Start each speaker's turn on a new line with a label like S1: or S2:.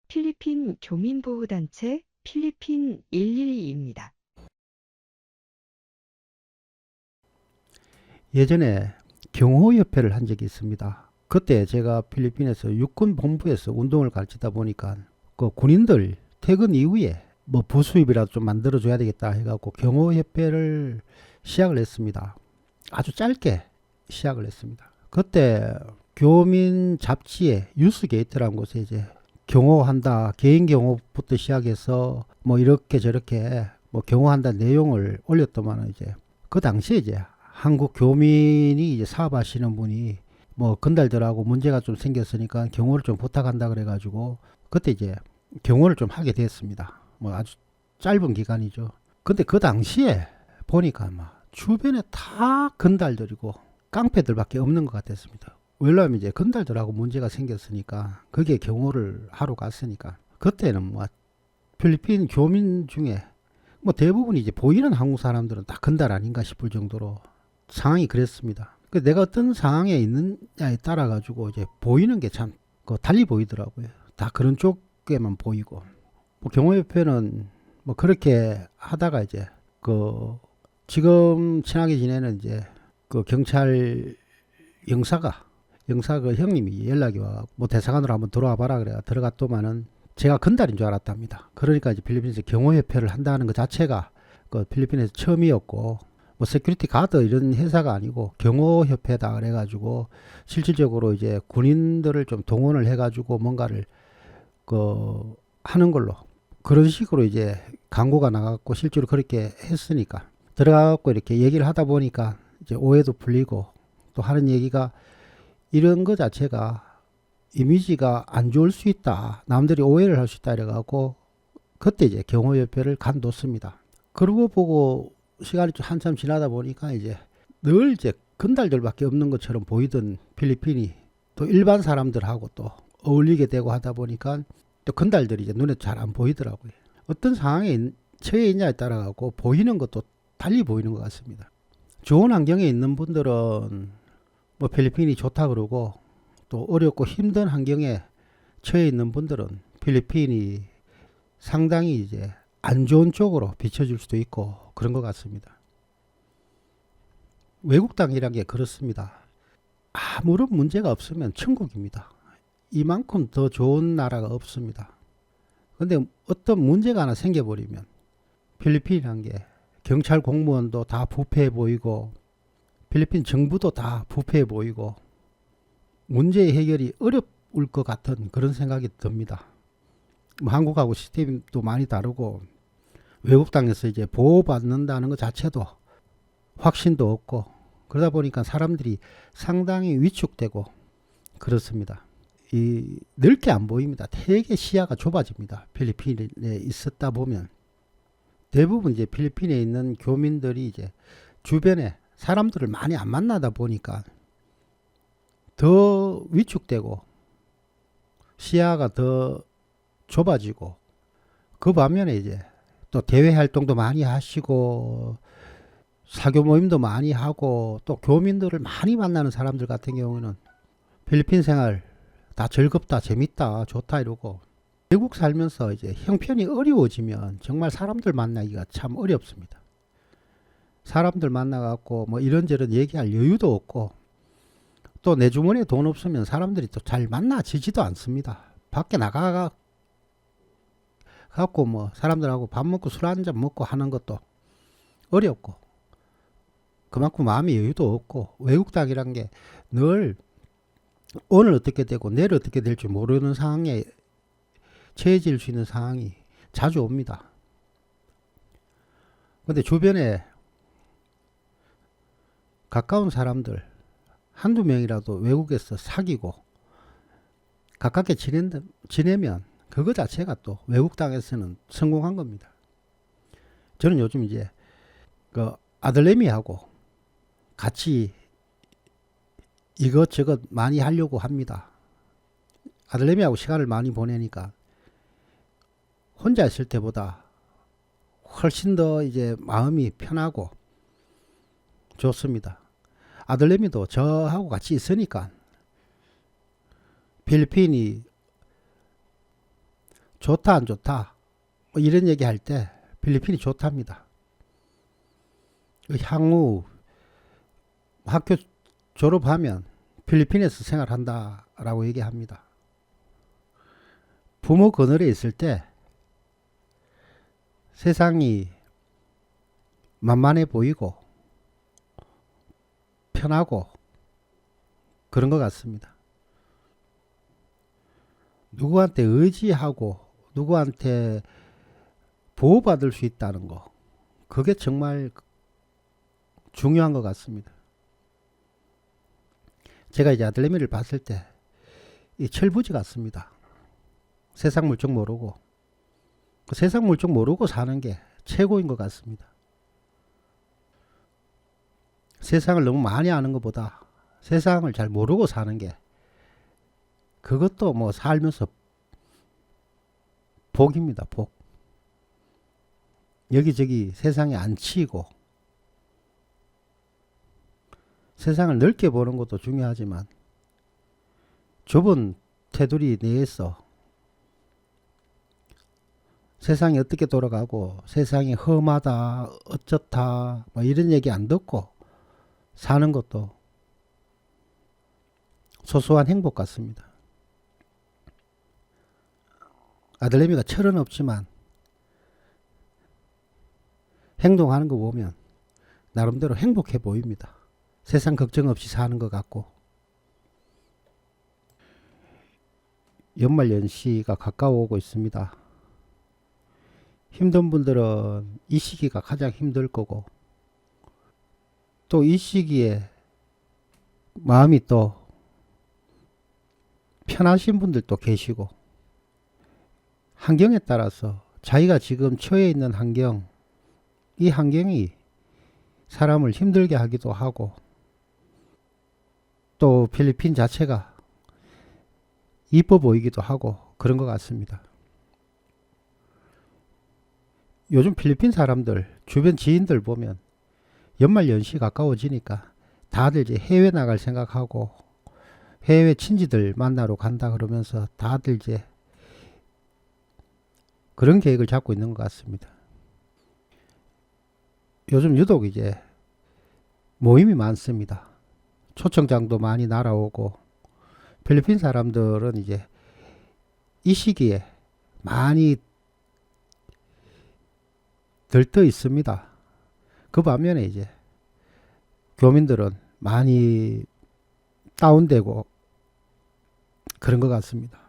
S1: 필리핀 교민보호단체 필리핀 112입니다.
S2: 예전에 경호협회를 한 적이 있습니다. 그때 제가 필리핀에서 육군본부에서 운동을 가르치다 보니까 그 군인들 퇴근 이후에 뭐 부수입이라도 좀 만들어줘야 되겠다 해갖고 경호협회를 시작을 했습니다. 아주 짧게 시작을 했습니다. 그때 교민 잡지에 뉴스게이트라는 곳에 이제 경호한다, 개인 경호부터 시작해서 뭐 이렇게 저렇게 뭐 경호한다 내용을 올렸더만 이제 그 당시에 이제 한국 교민이 이제 사업하시는 분이 뭐 건달들하고 문제가 좀 생겼으니까 경호를 좀 부탁한다 그래가지고 그때 이제 경호를 좀 하게 됐습니다. 뭐 아주 짧은 기간이죠. 근데 그 당시에 보니까 막 주변에 다 건달들이고 깡패들밖에 없는 것 같았습니다. 왜냐하면 이제 건달들하고 문제가 생겼으니까 그게 경호를 하러 갔으니까 그때는 뭐 필리핀 교민 중에 뭐 대부분이 이제 보이는 한국 사람들은 다 건달 아닌가 싶을 정도로 상황이 그랬습니다. 그 내가 어떤 상황에 있느냐에 따라 가지고 이제 보이는 게 참 달리 보이더라고요. 다 그런 쪽에만 보이고 뭐 경호협회는 뭐 그렇게 하다가 이제 그 지금 친하게 지내는 이제 그 경찰 영사가 그 형님이 연락이 와 뭐 대사관으로 한번 들어와 봐라 그래 들어갔더만은 제가 건달인 줄 알았답니다. 그러니까 이제 필리핀에서 경호협회를 한다는 것 자체가 그 필리핀에서 처음이었고 뭐 세큐리티 가드 이런 회사가 아니고 경호협회다 그래가지고 실질적으로 이제 군인들을 좀 동원을 해가지고 뭔가를 그 하는 걸로 그런 식으로 이제 광고가 나갔고 실제로 그렇게 했으니까 들어가고 이렇게 얘기를 하다 보니까 이제 오해도 풀리고 또 하는 얘기가 이런 거 자체가 이미지가 안 좋을 수 있다. 남들이 오해를 할 수 있다 이래갖고 그때 이제 경호협회를 간뒀습니다. 그러고 보고 시간이 좀 한참 지나다 보니까 이제 늘 이제 건달들밖에 없는 것처럼 보이던 필리핀이 또 일반 사람들하고 또 어울리게 되고 하다 보니까 또 건달들이 이제 눈에 잘 안 보이더라고요. 어떤 상황에 처해 있냐에 따라 갖고 보이는 것도 달리 보이는 것 같습니다. 좋은 환경에 있는 분들은 뭐 필리핀이 좋다 그러고 또 어렵고 힘든 환경에 처해 있는 분들은 필리핀이 상당히 이제 안 좋은 쪽으로 비춰질 수도 있고 그런 것 같습니다. 외국 땅이란 게 그렇습니다. 아무런 문제가 없으면 천국입니다. 이만큼 더 좋은 나라가 없습니다. 근데 어떤 문제가 하나 생겨버리면 필리핀이란 게 경찰 공무원도 다 부패해 보이고 필리핀 정부도 다 부패해 보이고 문제 해결이 어려울 것 같은 그런 생각이 듭니다. 뭐 한국하고 시스템도 많이 다르고 외국 땅에서 이제 보호받는다는 것 자체도 확신도 없고 그러다 보니까 사람들이 상당히 위축되고 그렇습니다. 이 넓게 안 보입니다. 되게 시야가 좁아집니다. 필리핀에 있었다 보면 대부분 이제 필리핀에 있는 교민들이 이제 주변에 사람들을 많이 안 만나다 보니까 더 위축되고 시야가 더 좁아지고 그 반면에 이제 또 대외 활동도 많이 하시고 사교 모임도 많이 하고 또 교민들을 많이 만나는 사람들 같은 경우는 필리핀 생활 다 즐겁다 재밌다 좋다 이러고 외국 살면서 이제 형편이 어려워지면 정말 사람들 만나기가 참 어렵습니다. 사람들 만나갖고 뭐 이런저런 얘기할 여유도 없고 또 내 주머니에 돈 없으면 사람들이 또 잘 만나지지도 않습니다. 밖에 나가 갖고 뭐 사람들하고 밥 먹고 술 한잔 먹고 하는 것도 어렵고 그만큼 마음의 여유도 없고 외국 땅이란 게 늘 오늘 어떻게 되고 내일 어떻게 될지 모르는 상황에 처해질 수 있는 상황이 자주 옵니다. 근데 주변에 가까운 사람들 한두 명이라도 외국에서 사귀고 가깝게 지내면 그거 자체가 또 외국 땅에서는 성공한 겁니다. 저는 요즘 이제 그 아들내미하고 같이 이것저것 많이 하려고 합니다. 아들내미하고 시간을 많이 보내니까 혼자 있을 때보다 훨씬 더 이제 마음이 편하고 좋습니다. 아들내미도 저하고 같이 있으니까 필리핀이 좋다 안 좋다 뭐 이런 얘기 할 때 필리핀이 좋답니다. 향후 학교 졸업하면 필리핀에서 생활한다라고 얘기합니다. 부모 그늘에 있을 때 세상이 만만해 보이고 편하고 그런 것 같습니다. 누구한테 의지하고 누구한테 보호받을 수 있다는 거, 그게 정말 중요한 것 같습니다. 제가 이제 아들내미를 봤을 때 이 철부지 같습니다. 세상 물정 모르고 그 세상 물정 모르고 사는 게 최고인 것 같습니다. 세상을 너무 많이 아는 것보다 세상을 잘 모르고 사는 게, 그것도 뭐 살면서 복입니다. 복. 여기저기 세상에 안 치이고 세상을 넓게 보는 것도 중요하지만 좁은 테두리 내에서 세상이 어떻게 돌아가고 세상이 험하다 어쩌다 뭐 이런 얘기 안 듣고 사는 것도 소소한 행복 같습니다. 아들내미가 철은 없지만 행동하는 거 보면 나름대로 행복해 보입니다. 세상 걱정 없이 사는 것 같고. 연말연시가 가까워오고 있습니다. 힘든 분들은 이 시기가 가장 힘들 거고, 또 이 시기에 마음이 또 편하신 분들도 계시고, 환경에 따라서 자기가 지금 처해 있는 환경, 이 환경이 사람을 힘들게 하기도 하고, 또 필리핀 자체가 이뻐 보이기도 하고 그런 것 같습니다. 요즘 필리핀 사람들 주변 지인들 보면 연말연시 가까워지니까 다들 이제 해외 나갈 생각하고 해외 친지들 만나러 간다 그러면서 다들 이제 그런 계획을 잡고 있는 것 같습니다. 요즘 유독 이제 모임이 많습니다. 초청장도 많이 날아오고, 필리핀 사람들은 이제 이 시기에 많이 들떠 있습니다. 그 반면에 이제 교민들은 많이 다운되고 그런 것 같습니다.